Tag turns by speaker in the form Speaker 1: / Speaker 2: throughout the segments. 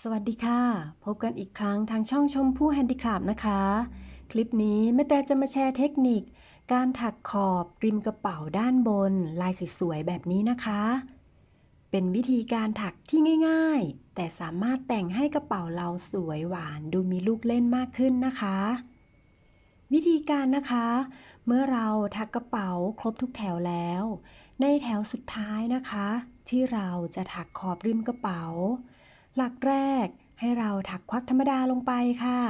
Speaker 1: สวัสดีค่ะพบกันอีกครั้งทางช่องชมพู่แฮนดิคราฟนะคะคลิปนี้แม่แต่จะมาแชร์เทคนิคการถักขอบริมกระเป๋าด้านบนลายสวยๆแบบนี้นะคะเป็นวิธีการถักที่ง่ายๆแต่สามารถแต่งให้กระเป๋าเราสวยหวานดูมีลูกเล่นมากขึ้นนะคะวิธีการนะคะเมื่อเราถักกระเป๋าครบทุกแถวแล้วในแถวสุดท้ายนะคะที่เราจะถักขอบริมกระเป๋าหลักแรกให้เราถักควักธรรมดาลงไปค่ะ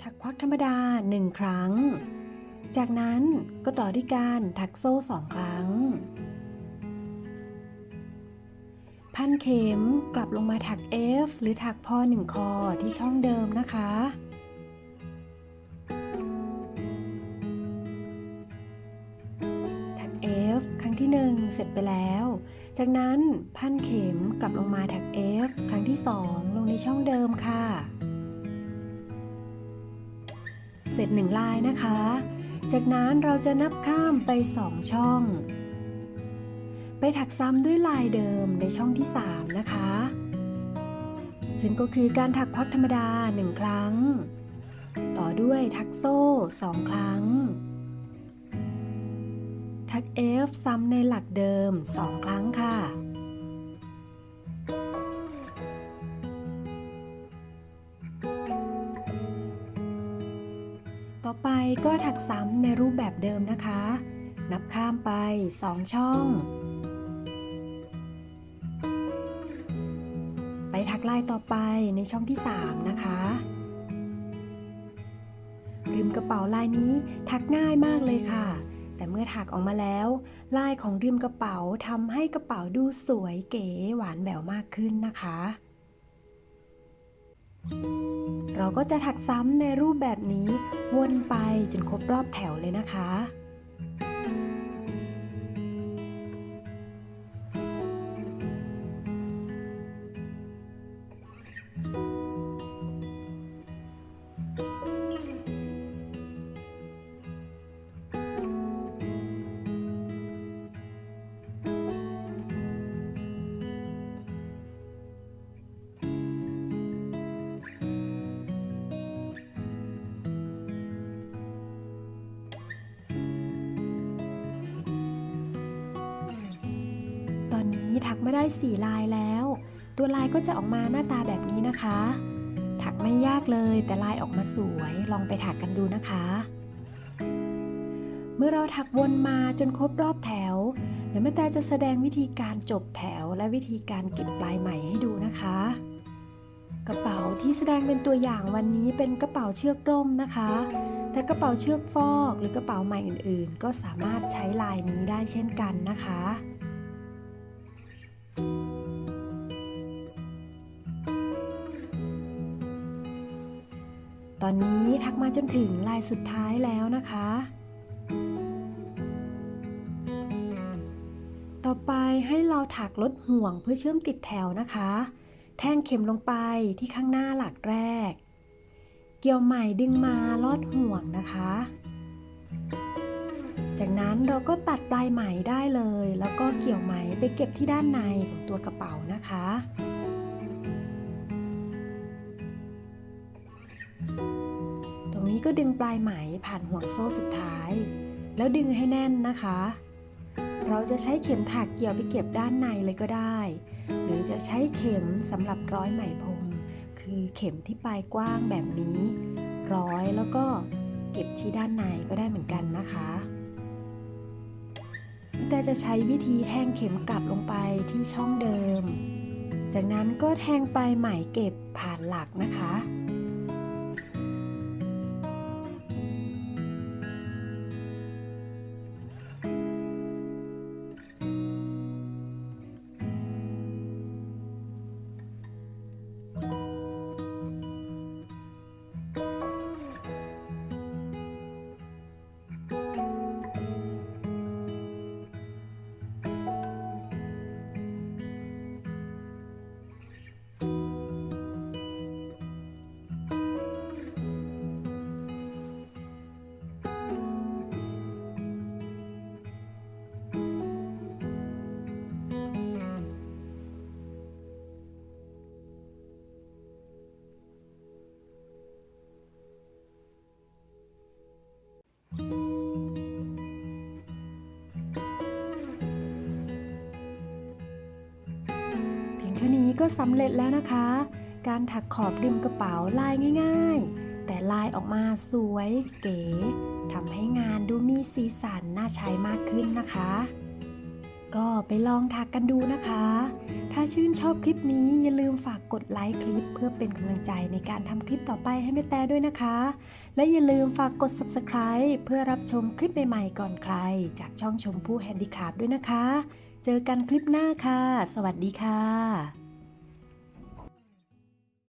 Speaker 1: ถักควักธรรมดา1ครั้งจากนั้นก็ต่อด้วยการถักโซ่2ครั้งพันเข็มกลับลงมาถัก F หรือถักพอ1คอที่ช่องเดิมนะคะถัก F ครั้งที่1เสร็จไปแล้วจากนั้นพันเข็มกลับลงมาถัก F ครั้งที่2ลงในช่องเดิมค่ะเสร็จ1ลายนะคะจากนั้นเราจะนับข้ามไป2ช่องไปถักซ้ำด้วยลายเดิมในช่องที่3นะคะซึ่งก็คือการถักควักธรรมดา1ครั้งต่อด้วยถักโซ่2ครั้งถัก F ซ้ำในหลักเดิม2ครั้งค่ะต่อไปก็ถักซ้ำในรูปแบบเดิมนะคะนับข้ามไป2ช่องไปถักลายต่อไปในช่องที่3นะคะริมกระเป๋าลายนี้ถักง่ายมากเลยค่ะแต่เมื่อถักออกมาแล้วลายของริมกระเป๋าทำให้กระเป๋าดูสวยเก๋หวานแหววมากขึ้นนะคะเราก็จะถักซ้ำในรูปแบบนี้วนไปจนครบรอบแถวเลยนะคะ ตอนนี้ถักมาได้4ลายแล้วตัวลายก็จะออกมาหน้าตาแบบนี้นะคะถักไม่ยากเลยแต่ลายออกมาสวยลองไปถักกันดูนะคะเมื่อเราถักวนมาจนครบรอบแถวเดี๋ยวแม่แต่จะแสดงวิธีการจบแถวและวิธีการเก็บปลายใหม่ให้ดูนะคะกระเป๋าที่แสดงเป็นตัวอย่างวันนี้เป็นกระเป๋าเชือกร่มนะคะแต่กระเป๋าเชือกฟอกหรือกระเป๋าใหม่อื่นๆก็สามารถใช้ลายนี้ได้เช่นกันนะคะ ตอนนี้ถักมาจนถึงลายสุดท้ายแล้วนะคะ ต่อไปให้เราถักลดห่วงเพื่อเชื่อมติดแถวนะคะ แทงเข็มลงไปที่ข้างหน้าหลักแรก เกี่ยวไหมดึงมาลอดห่วงนะคะ จากนั้นเราก็ตัดปลายไหมได้เลย แล้วก็เกี่ยวไหมไปเก็บที่ด้านในของตัวกระเป๋านะคะ ตรงนี้ก็ดึงปลายไหมผ่านห่วงโซ่สุดท้ายแล้วดึงให้แน่นนะคะเราจะใช้เข็มถักเกี่ยวไปเก็บด้านในเลยก็ได้หรือจะใช้เข็มสำหรับร้อยไหมพรมคือเข็มที่ปลายกว้างแบบนี้ร้อยแล้วก็เก็บที่ด้านในก็ได้เหมือนกันนะคะแต่จะใช้วิธีแทงเข็มกลับลงไปที่ช่องเดิมจากนั้นก็แทงปลายไหมเก็บผ่านหลักนะคะ ต ก็สำเร็จแล้วนะคะ การถักขอบริมกระเป๋าลายง่ายๆแต่ลายออกมาสวยเก๋ทำให้งานดูมีสีสันน่าใช้มากขึ้นนะคะก็ไปลองถักกันดูนะคะ ถ้าชื่นชอบคลิปนี้อย่าลืมฝากกดไลค์คลิปเพื่อเป็นกำลังใจในการทำคลิปต่อไปให้แม่แต่ด้วยนะคะ และอย่าลืมฝากกด Subscribe เพื่อรับชมคลิปใหม่ๆก่อนใครจากช่องชมพู่แฮนดี้คราฟต์ด้วยนะคะ เจอกันคลิปหน้าค่ะ สวัสดีค่ะ